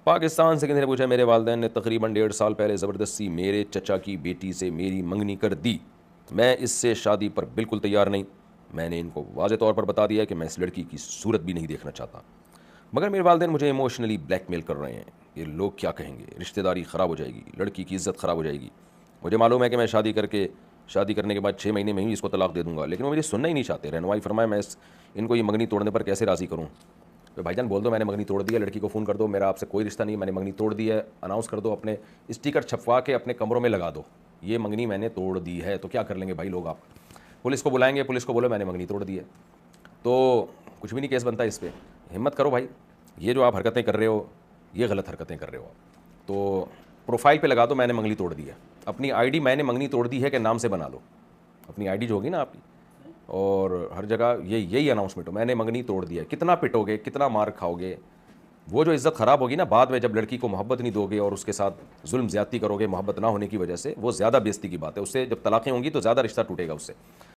پاکستان سے کسی نے پوچھا میرے والدین نے تقریباً 1.5 سال پہلے زبردستی میرے چچا کی بیٹی سے میری منگنی کر دی. میں اس سے شادی پر بالکل تیار نہیں. میں نے ان کو واضح طور پر بتا دیا کہ میں اس لڑکی کی صورت بھی نہیں دیکھنا چاہتا, مگر میرے والدین مجھے ایموشنلی بلیک میل کر رہے ہیں. یہ لوگ کیا کہیں گے, رشتہ داری خراب ہو جائے گی, لڑکی کی عزت خراب ہو جائے گی. مجھے معلوم ہے کہ میں شادی کرنے کے بعد 6 مہینے میں ہی اس کو طلاق دے دوں گا, لیکن وہ مجھے سننا ہی نہیں چاہتے. رہنمائی فرمائے میں ان کو یہ منگنی توڑنے پر کیسے راضی کروں. تو بھائی جان بول دو میں نے منگنی توڑ دی ہے, لڑکی کو فون کر دو میرا آپ سے کوئی رشتہ نہیں, میں نے منگنی توڑ دی ہے, اناؤنس کر دو, اپنے اسٹیکر چھپوا کے اپنے کمروں میں لگا دو, یہ منگنی میں نے توڑ دی ہے. تو کیا کر لیں گے بھائی لوگ, آپ پولیس کو بلائیں گے, پولیس کو بولو میں نے منگنی توڑ دی ہے, تو کچھ بھی نہیں کیس بنتا اس پہ. ہمت کرو بھائی, یہ جو آپ حرکتیں کر رہے ہو یہ غلط حرکتیں کر رہے ہو آپ. تو پروفائل پہ لگا دو میں نے منگنی توڑ دی ہے, اپنی آئی ڈی میں نے منگنی توڑ دی ہے کہ نام سے بنا لو, اپنی آئی ڈی جو ہوگی نا آپ کی, اور ہر جگہ یہی اناؤنسمنٹ ہو میں نے منگنی توڑ دیا ہے. کتنا پٹو گے, کتنا مار کھاؤ گے, وہ جو عزت خراب ہوگی نا بعد میں جب لڑکی کو محبت نہیں دو گے اور اس کے ساتھ ظلم زیادتی کرو گے محبت نہ ہونے کی وجہ سے, وہ زیادہ بےزتی کی بات ہے. اس سے جب طلاقیں ہوں گی تو زیادہ رشتہ ٹوٹے گا اس سے.